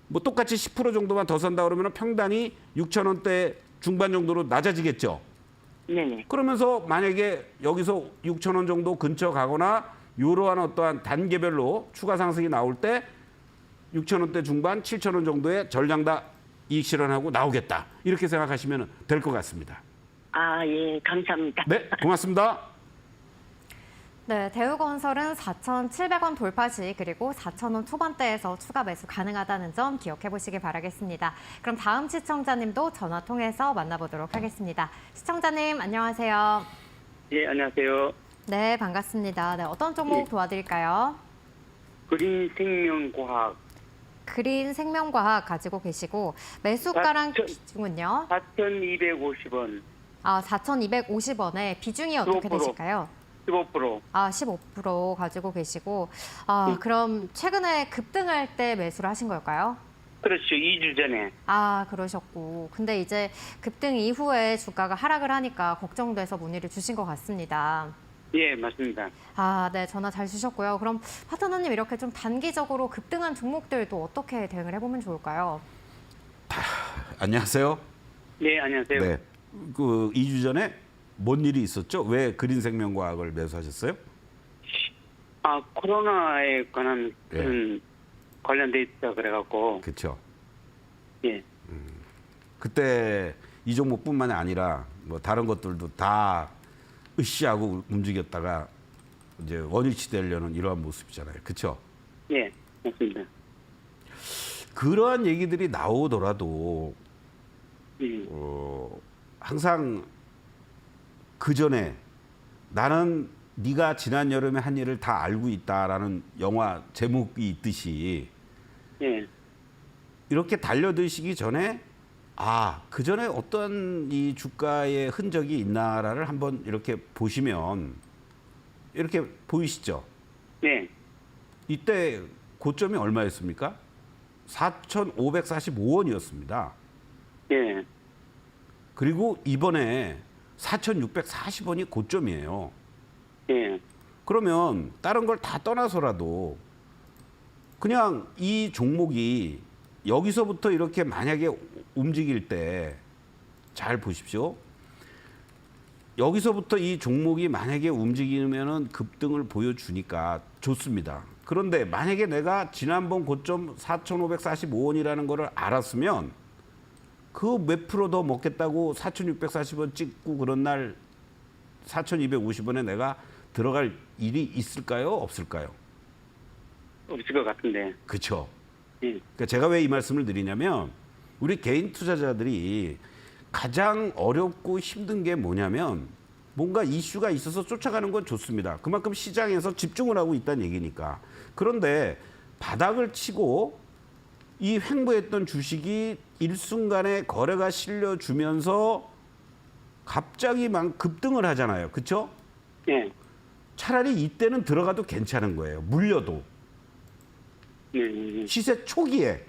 뭐 똑같이 10% 정도만 더 산다 그러면 평단이 6,000원대 중반 정도로 낮아지겠죠. 네네. 그러면서 만약에 여기서 6,000원 정도 근처 가거나 이러한 어떠한 단계별로 추가 상승이 나올 때 6,000원대 중반, 7,000원 정도의 전량다 이익 실현하고 나오겠다. 이렇게 생각하시면 될 것 같습니다. 아, 예, 감사합니다. 네, 고맙습니다. 네, 대우건설은 4,700원 돌파 시 그리고 4,000원 초반대에서 추가 매수 가능하다는 점 기억해 보시기 바라겠습니다. 그럼 다음 시청자님도 전화 통해서 만나보도록 하겠습니다. 시청자님 안녕하세요. 예, 안녕하세요. 네, 반갑습니다. 네, 어떤 종목 도와드릴까요? 그린 생명과학 그린 생명과학 가지고 계시고 매수가랑 비중은요? 4,250원, 아, 4,250원에 비중이 어떻게 15%. 되실까요? 15%. 아, 15% 가지고 계시고 아, 그럼 최근에 급등할 때 매수를 하신 걸까요? 그렇죠. 2주 전에. 아, 그러셨고. 근데 이제 급등 이후에 주가가 하락을 하니까 걱정돼서 문의를 주신 것 같습니다. 예, 맞습니다. 아, 네, 전화 잘 주셨고요. 그럼 파트너님 이렇게 좀 단기적으로 급등한 종목들도 어떻게 대응을 해보면 좋을까요? 안녕하세요. 네, 안녕하세요. 네, 그 2주 전에 뭔 일이 있었죠? 왜 그린 생명과학을 매수하셨어요? 아, 코로나에 관한 예. 그런 관련돼 있다 그래갖고, 그렇죠. 예, 그때 이 종목뿐만이 아니라 뭐 다른 것들도 다 으쌰하고 움직였다가 이제 원위치 되려는 이러한 모습이잖아요. 그렇죠? 예, 맞습니다. 그러한 얘기들이 나오더라도 항상 그 전에 나는 네가 지난 여름에 한 일을 다 알고 있다라는 영화 제목이 있듯이 예, 이렇게 달려드시기 전에 아, 그 전에 어떤 이 주가의 흔적이 있나를 한번 이렇게 보시면 이렇게 보이시죠? 네, 이때 고점이 얼마였습니까? 4,545원이었습니다. 예, 그리고 이번에 4,640원이 고점이에요. 예, 그러면 다른 걸 다 떠나서라도 그냥 이 종목이 여기서부터 이렇게 만약에 움직일 때 잘 보십시오. 여기서부터 이 종목이 만약에 움직이면은 급등을 보여주니까 좋습니다. 그런데 만약에 내가 지난번 고점 4,545원이라는 거를 알았으면 그 몇 프로 더 먹겠다고 4,640원 찍고 그런 날 4,250원에 내가 들어갈 일이 있을까요? 없을까요? 없을 것 같은데. 그렇죠. 예. 그러니까 제가 왜 이 말씀을 드리냐면 우리 개인 투자자들이 가장 어렵고 힘든 게 뭐냐면 뭔가 이슈가 있어서 쫓아가는 건 좋습니다. 그만큼 시장에서 집중을 하고 있다는 얘기니까. 그런데 바닥을 치고 이 횡보했던 주식이 일순간에 거래가 실려주면서 갑자기 막 급등을 하잖아요. 그렇죠? 예. 차라리 이때는 들어가도 괜찮은 거예요. 물려도. 예. 시세 초기에.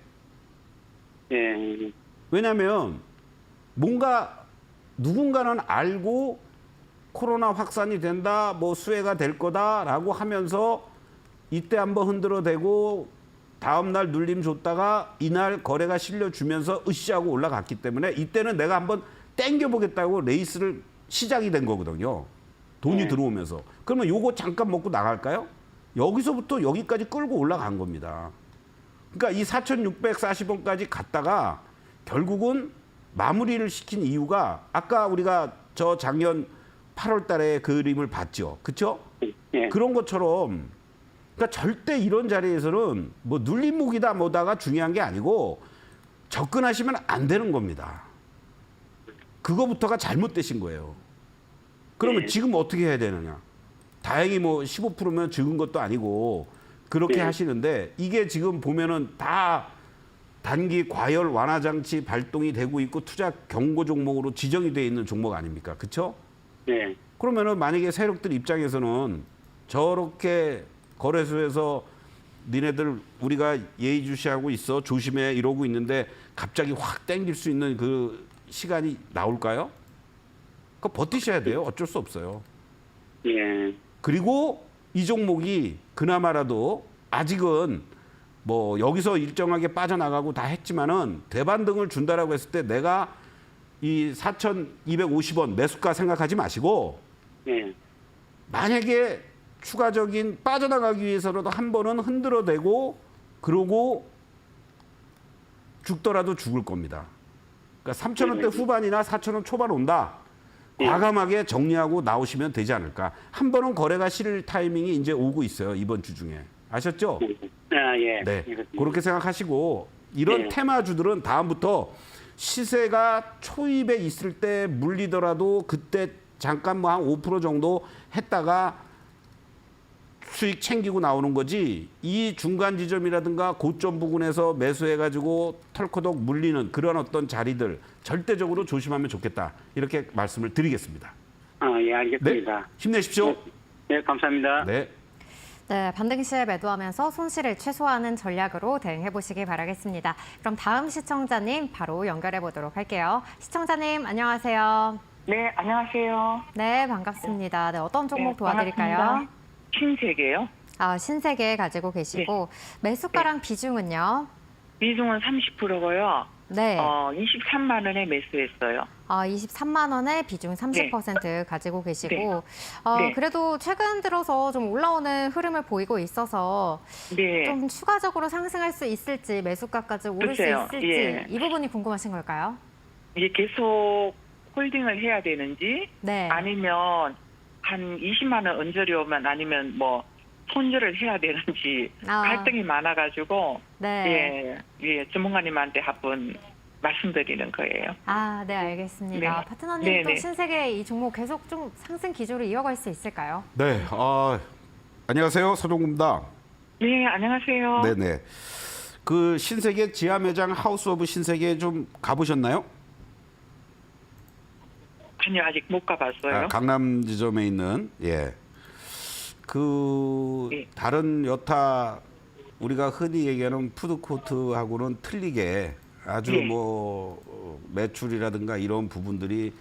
예. 왜냐하면 뭔가 누군가는 알고 코로나 확산이 된다, 뭐 수혜가 될 거다라고 하면서 이때 한번 흔들어대고 다음 날 눌림 줬다가 이날 거래가 실려주면서 으쌰하고 올라갔기 때문에 이때는 내가 한번 땡겨보겠다고 레이스를 시작이 된 거거든요. 돈이 들어오면서. 그러면 요거 잠깐 먹고 나갈까요? 여기서부터 여기까지 끌고 올라간 겁니다. 그러니까 이 4,640원까지 갔다가 결국은 마무리를 시킨 이유가 아까 우리가 저 작년 8월 달에 그림을 봤죠. 그렇죠? 예. 그런 것처럼 그러니까 절대 이런 자리에서는 뭐 눌림목이다 뭐다가 중요한 게 아니고 접근하시면 안 되는 겁니다. 그거부터가 잘못되신 거예요. 그러면 네. 지금 어떻게 해야 되느냐? 다행히 뭐 15%면 적은 것도 아니고 그렇게 네. 하시는데 이게 지금 보면은 다 단기 과열 완화 장치 발동이 되고 있고 투자 경고 종목으로 지정이 돼 있는 종목 아닙니까? 그렇죠? 예. 그러면은 만약에 세력들 입장에서는 저렇게 거래소에서 니네들 우리가 예의주시하고 있어 조심해 이러고 있는데 갑자기 확 땡길 수 있는 그 시간이 나올까요? 그거 버티셔야 돼요. 어쩔 수 없어요. 예. 그리고 이 종목이 그나마라도 아직은 뭐 여기서 일정하게 빠져나가고 다 했지만은 대반등을 준다라고 했을 때 내가 이 4,250원 매수가 생각하지 마시고 예. 만약에 추가적인 빠져나가기 위해서라도 한 번은 흔들어대고 그러고 죽더라도 죽을 겁니다. 그러니까 3,000원대 후반이나 4,000원 초반 온다. 과감하게 정리하고 나오시면 되지 않을까. 한 번은 거래가 실을 타이밍이 이제 오고 있어요. 이번 주 중에. 아셨죠? 아, 예. 네. 그렇습니다. 그렇게 생각하시고 이런 네. 테마주들은 다음부터 시세가 초입에 있을 때 물리더라도 그때 잠깐 뭐 한 5% 정도 했다가 수익 챙기고 나오는 거지 이 중간 지점이라든가 고점 부근에서 매수해가지고 털커덕 물리는 그런 어떤 자리들 절대적으로 조심하면 좋겠다. 이렇게 말씀을 드리겠습니다. 아, 예, 네. 알겠습니다. 힘내십시오. 네, 감사합니다. 네. 네, 반등 시에 매도하면서 손실을 최소화하는 전략으로 대응해 보시기 바라겠습니다. 그럼 다음 시청자님 바로 연결해 보도록 할게요. 시청자님 안녕하세요. 네, 안녕하세요. 네, 반갑습니다. 네, 어떤 종목 네, 도와드릴까요? 반갑습니다. 신세계요. 아, 신세계 가지고 계시고 매수가랑 비중은요? 비중은 30%고요. 네. 23만 원에 매수했어요. 23만 원에 비중 30% 가지고 계시고 네. 그래도 최근 들어서 좀 올라오는 흐름을 보이고 있어서 네. 좀 추가적으로 상승할 수 있을지 매수가까지 오를 글쎄요. 수 있을지 예. 이 부분이 궁금하신 걸까요? 이게 계속 홀딩을 해야 되는지 네. 아니면 한 20만 원 언저리 오면 아니면 뭐 손절을 해야 되는지 아. 갈등이 많아가지고 네. 예, 전문가님한테 한번 말씀드리는 거예요. 아, 네, 알겠습니다. 네. 파트너님 네, 또 네. 신세계 이 종목 계속 좀 상승 기조를 이어갈 수 있을까요? 네. 안녕하세요. 서동구입니다. 네, 안녕하세요. 네네. 그 신세계 지하 매장 하우스 오브 신세계 좀 가보셨나요? 아니요, 아직 못 가봤어요. 강남 지점에 있는 예. 그 예. 다른 여타 우리가 흔히 얘기하는 푸드코트하고는 틀리게 아주 예. 매출이라든가 이런 부분들이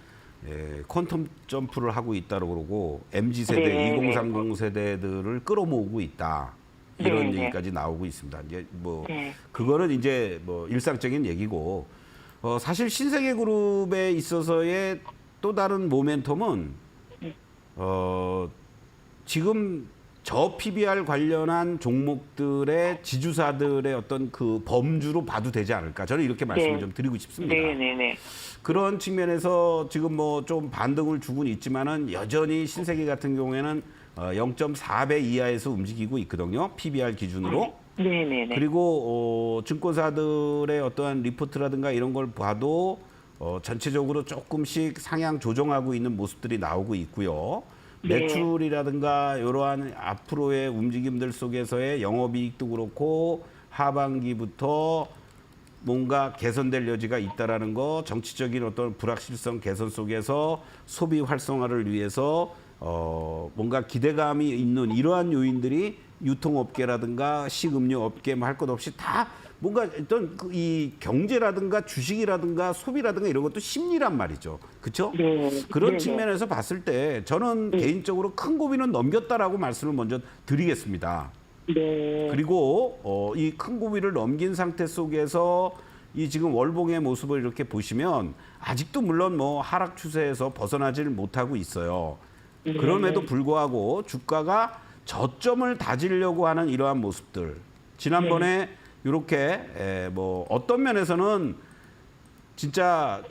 퀀텀 점프를 하고 있다고 그러고 MZ 세대, 네, 2030 세대들을 끌어모으고 있다. 이런 네, 얘기까지 나오고 있습니다. 이제 뭐 네. 그거는 이제 뭐 일상적인 얘기고 사실 신세계 그룹에 있어서의 또 다른 모멘텀은 지금 저 PBR 관련한 종목들의 지주사들의 어떤 그 범주로 봐도 되지 않을까. 저는 이렇게 말씀을 네. 좀 드리고 싶습니다. 네네네. 그런 측면에서 지금 뭐 좀 반등을 주고는 있지만은 여전히 신세계 같은 경우에는 0.4배 이하에서 움직이고 있거든요. PBR 기준으로. 네네네. 그리고 증권사들의 어떠한 리포트라든가 이런 걸 봐도 전체적으로 조금씩 상향 조정하고 있는 모습들이 나오고 있고요. 네. 매출이라든가 이러한 앞으로의 움직임들 속에서의 영업이익도 그렇고 하반기부터 뭔가 개선될 여지가 있다라는 거, 정치적인 어떤 불확실성 개선 속에서 소비 활성화를 위해서 뭔가 기대감이 있는 이러한 요인들이 유통업계라든가 식음료 업계 할 것 없이 다 뭔가 어떤 이 경제라든가 주식이라든가 소비라든가 이런 것도 심리란 말이죠. 그렇죠? 네. 그런 네네. 측면에서 봤을 때 저는 개인적으로 큰 고비는 넘겼다라고 말씀을 먼저 드리겠습니다. 네. 그리고 이 큰 고비를 넘긴 상태 속에서 이 지금 월봉의 모습을 이렇게 보시면 아직도 물론 뭐 하락 추세에서 벗어나지를 못하고 있어요. 그럼에도 불구하고 주가가 저점을 다지려고 하는 이러한 모습들. 지난번에 이렇게 뭐 어떤 면에서는 진짜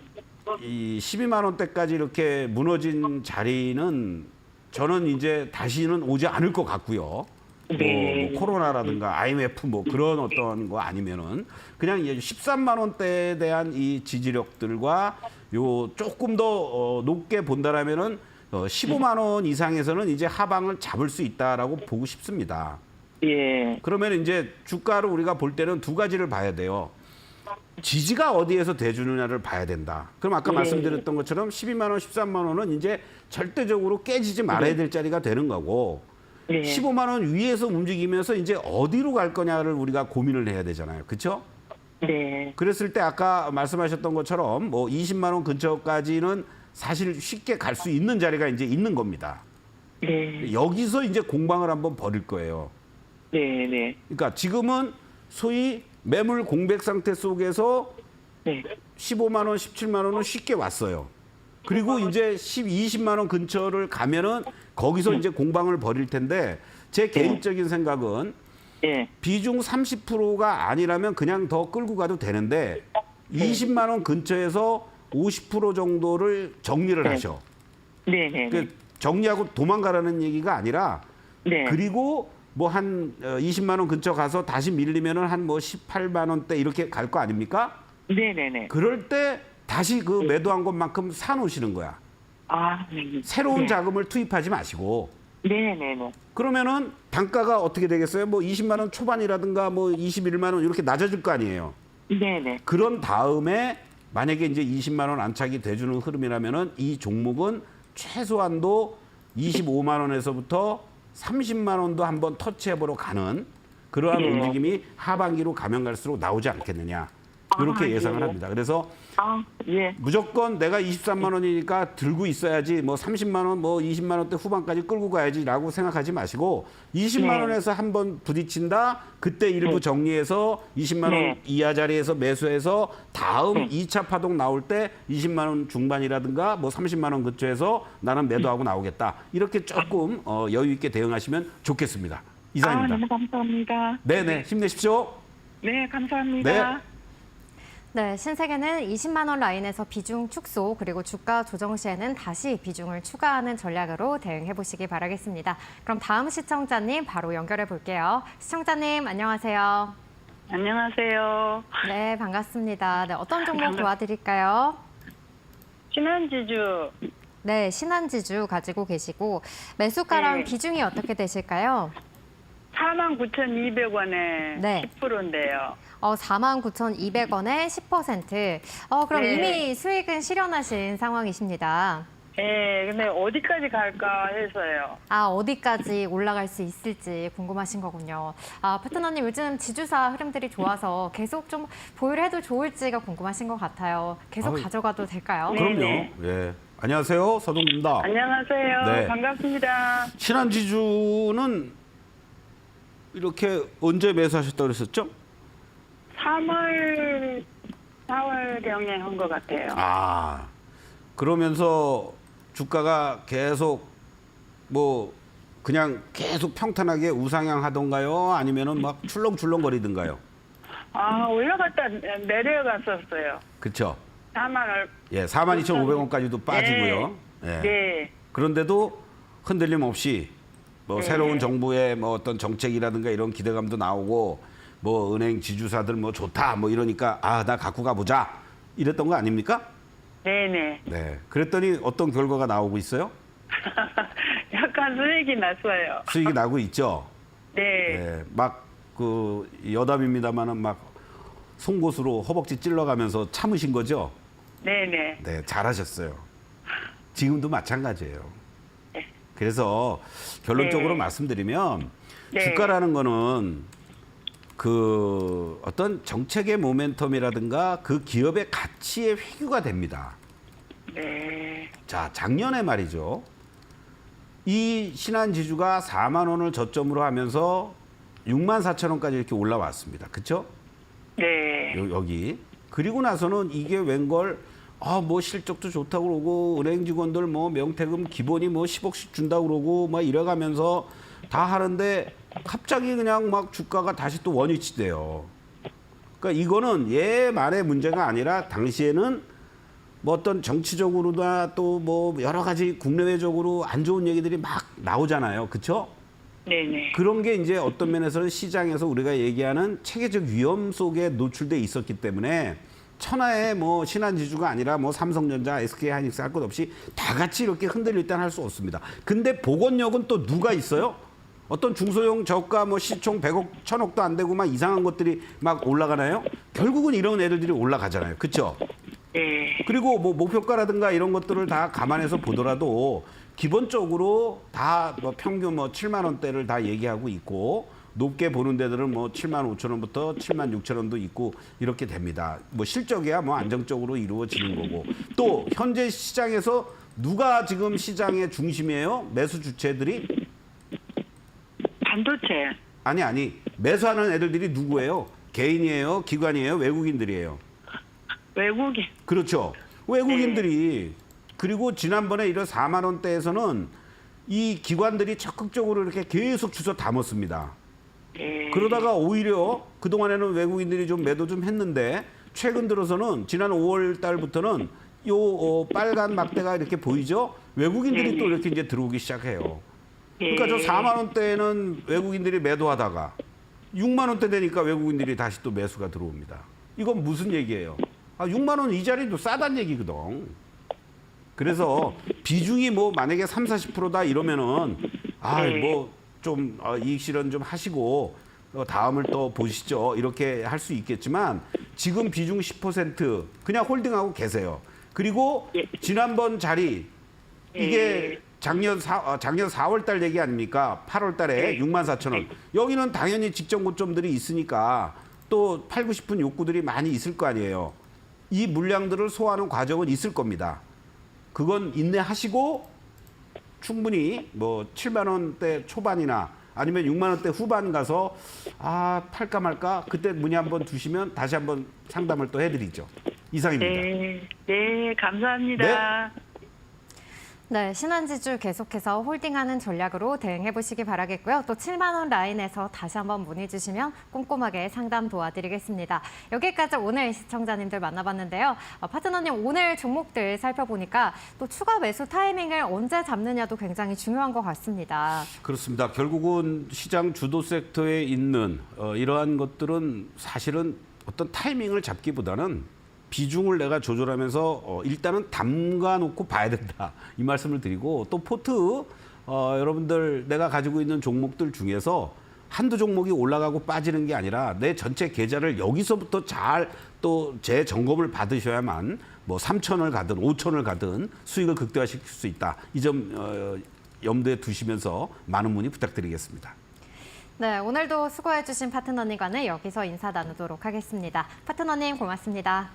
이 12만 원대까지 이렇게 무너진 자리는 저는 이제 다시는 오지 않을 것 같고요. 네. 뭐 코로나라든가 IMF 뭐 그런 어떤 거 아니면은 그냥 이제 13만 원대에 대한 이 지지력들과 요 조금 더 높게 본다라면은 15만 원 이상에서는 이제 하방을 잡을 수 있다라고 보고 싶습니다. 예. 그러면 이제 주가를 우리가 볼 때는 두 가지를 봐야 돼요. 지지가 어디에서 대주느냐를 봐야 된다. 그럼 아까 말씀드렸던 것처럼 12만 원, 13만 원은 이제 절대적으로 깨지지 말아야 될 자리가 되는 거고 네. 15만 원 위에서 움직이면서 이제 어디로 갈 거냐를 우리가 고민을 해야 되잖아요. 그렇죠? 네. 그랬을 때 아까 말씀하셨던 것처럼 뭐 20만 원 근처까지는 사실 쉽게 갈 수 있는 자리가 이제 있는 겁니다. 네. 여기서 이제 공방을 한번 벌일 거예요. 네네. 그러니까 지금은 소위 매물 공백 상태 속에서 네. 15만 원, 17만 원은 쉽게 왔어요. 그리고 이제 20만 원 근처를 가면은 거기서 이제 공방을 벌일 텐데 제 개인적인 생각은 예. 비중 30%가 아니라면 그냥 더 끌고 가도 되는데 20만 원 근처에서 50% 정도를 정리를 하셔. 네네. 그 정리하고 도망가라는 얘기가 아니라 네. 그리고 뭐 한 20만 원 근처 가서 다시 밀리면은 한 뭐 18만 원대 이렇게 갈 거 아닙니까? 네네네. 그럴 때 다시 그 매도한 것만큼 사놓으시는 거야. 아, 네. 새로운 네. 자금을 투입하지 마시고. 네네네. 그러면은 단가가 어떻게 되겠어요? 뭐 20만 원 초반이라든가 뭐 21만 원 이렇게 낮아질 거 아니에요. 네네. 그런 다음에 만약에 이제 20만 원 안착이 돼주는 흐름이라면은 이 종목은 최소한도 25만 원에서부터 30만 원도 한번 터치해보러 가는 그러한 네. 움직임이 하반기로 가면 갈수록 나오지 않겠느냐. 이렇게 예상을 예. 합니다. 그래서 아, 예. 무조건 내가 23만 원이니까 들고 있어야지 뭐 30만 원, 뭐 20만 원대 후반까지 끌고 가야지라고 생각하지 마시고 20만 네. 원에서 한번 부딪힌다. 그때 일부 정리해서 20만 원 네. 이하 자리에서 매수해서 다음 2차 파동 나올 때 20만 원 중반이라든가 뭐 30만 원 근처에서 나는 매도하고 나오겠다. 이렇게 조금 여유 있게 대응하시면 좋겠습니다. 이상입니다. 너무 감사합니다. 네네 힘내십시오. 네, 감사합니다. 네. 네, 신세계는 20만 원 라인에서 비중 축소 그리고 주가 조정 시에는 다시 비중을 추가하는 전략으로 대응해 보시기 바라겠습니다. 그럼 다음 시청자님 바로 연결해 볼게요. 시청자님 안녕하세요. 안녕하세요. 네, 반갑습니다. 네, 어떤 종목 도와드릴까요? 신한지주 네, 신한지주 가지고 계시고 매수가랑 네. 비중이 어떻게 되실까요? 49,200원에 네. 10%인데요. 49,200원에 10%. 그럼 네. 이미 수익은 실현하신 상황이십니다. 예, 근데 어디까지 갈까 해서요. 어디까지 올라갈 수 있을지 궁금하신 거군요. 파트너님 요즘 지주사 흐름들이 좋아서 계속 좀 보유를 해도 좋을지가 궁금하신 것 같아요. 계속 가져가도 될까요? 네. 그럼요. 네네. 예. 안녕하세요. 서동입니다. 안녕하세요. 네. 반갑습니다. 신한지주는 이렇게 언제 매수하셨다고 그랬었죠? 4월경에 한 것 같아요. 아, 그러면서 주가가 계속 뭐 그냥 계속 평탄하게 우상향 하던가요? 아니면은 막 출렁출렁거리던가요? 올라갔다 내려갔었어요. 그렇죠? 4만 원. 예, 42,500원까지도 빠지고요. 예. 네. 그런데도 흔들림 없이 뭐 네. 새로운 정부의 뭐 어떤 정책이라든가 이런 기대감도 나오고 뭐 은행 지주사들 뭐 좋다 뭐 이러니까 나 갖고 가보자 이랬던 거 아닙니까? 네네. 네. 그랬더니 어떤 결과가 나오고 있어요? 약간 수익이 났어요. 수익이 나고 있죠. 네. 네. 막 그 여담입니다만은 막 송곳으로 허벅지 찔러가면서 참으신 거죠? 네네. 네, 잘하셨어요. 지금도 마찬가지예요. 네. 그래서 결론적으로 네. 말씀드리면 네. 주가라는 거는 그 어떤 정책의 모멘텀이라든가 그 기업의 가치의 회귀가 됩니다. 네. 자, 작년에 말이죠. 이 신한지주가 4만 원을 저점으로 하면서 6만 4천 원까지 이렇게 올라왔습니다. 그렇죠? 네. 여기. 그리고 나서는 이게 웬걸 뭐 실적도 좋다고 그러고 은행 직원들 뭐 명태금 기본이 뭐 10억씩 준다고 그러고 막 이래가면서 다 하는데 갑자기 그냥 막 주가가 다시 또 원위치 돼요. 그러니까 이거는 얘만의 문제가 아니라 당시에는 뭐 어떤 정치적으로나 또 뭐 여러 가지 국내외적으로 안 좋은 얘기들이 막 나오잖아요. 그렇죠? 네네. 그런 게 이제 어떤 면에서는 시장에서 우리가 얘기하는 체계적 위험 속에 노출돼 있었기 때문에 천하의 뭐 신한지주가 아니라 뭐 삼성전자, SK하이닉스 할 것 없이 다 같이 이렇게 흔들릴 땐 할 수 없습니다. 근데 복원력은 또 누가 있어요? 어떤 중소형 저가 뭐 시총 100억, 1000억도 안 되고 막 이상한 것들이 막 올라가나요? 결국은 이런 애들이 올라가잖아요. 그렇죠? 네. 그리고 뭐 목표가라든가 이런 것들을 다 감안해서 보더라도 기본적으로 다 뭐 평균 뭐 7만 원대를 다 얘기하고 있고 높게 보는 데들은 뭐 7만 5천 원부터 7만 6천 원도 있고 이렇게 됩니다. 뭐 실적이야 뭐 안정적으로 이루어지는 거고 또 현재 시장에서 누가 지금 시장의 중심이에요? 매수 주체들이? 반도체. 아니 매수하는 애들이 누구예요? 개인이에요? 기관이에요? 외국인들이에요? 외국인. 그렇죠. 외국인들이 그리고 지난번에 이런 4만 원대에서는 이 기관들이 적극적으로 이렇게 계속 주워 담았습니다. 네. 그러다가 오히려 그동안에는 외국인들이 좀 매도 좀 했는데 최근 들어서는 지난 5월 달부터는 빨간 막대가 이렇게 보이죠? 외국인들이 또 이렇게 이제 들어오기 시작해요. 그러니까 저 4만 원대에는 외국인들이 매도하다가 6만 원대 되니까 외국인들이 다시 또 매수가 들어옵니다. 이건 무슨 얘기예요? 6만 원 이 자리도 싸단 얘기거든. 그래서 비중이 뭐 만약에 30-40%다 이러면은 뭐 좀 이익 실현 좀 하시고 다음을 또 보시죠. 이렇게 할 수 있겠지만 지금 비중 10% 그냥 홀딩하고 계세요. 그리고 지난번 자리 이게 작년 4월 달 얘기 아닙니까? 8월 달에 6만 4천 원. 여기는 당연히 직전 고점들이 있으니까 또 팔고 싶은 욕구들이 많이 있을 거 아니에요. 이 물량들을 소화하는 과정은 있을 겁니다. 그건 인내하시고 충분히 뭐 7만 원대 초반이나 아니면 6만 원대 후반 가서 팔까 말까 그때 문의 한번 두시면 다시 한번 상담을 또 해드리죠. 이상입니다. 네, 감사합니다. 네, 신한지주 계속해서 홀딩하는 전략으로 대응해 보시기 바라겠고요. 또 7만 원 라인에서 다시 한번 문의 주시면 꼼꼼하게 상담 도와드리겠습니다. 여기까지 오늘 시청자님들 만나봤는데요. 파트너님 오늘 종목들 살펴보니까 또 추가 매수 타이밍을 언제 잡느냐도 굉장히 중요한 것 같습니다. 그렇습니다. 결국은 시장 주도 섹터에 있는 이러한 것들은 사실은 어떤 타이밍을 잡기보다는 비중을 내가 조절하면서 일단은 담가놓고 봐야 된다. 이 말씀을 드리고 또 포트 여러분들 내가 가지고 있는 종목들 중에서 한두 종목이 올라가고 빠지는 게 아니라 내 전체 계좌를 여기서부터 잘 또 재점검을 받으셔야만 뭐 3천을 가든 5천을 가든 수익을 극대화시킬 수 있다. 이 점 염두에 두시면서 많은 문의 부탁드리겠습니다. 네, 오늘도 수고해주신 파트너님과는 여기서 인사 나누도록 하겠습니다. 파트너님 고맙습니다.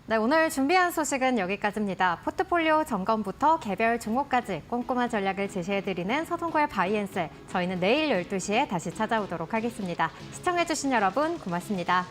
네, 오늘 준비한 소식은 여기까지입니다. 포트폴리오 점검부터 개별 종목까지 꼼꼼한 전략을 제시해드리는 서동구의 바이앤셀. 저희는 내일 12시에 다시 찾아오도록 하겠습니다. 시청해주신 여러분 고맙습니다.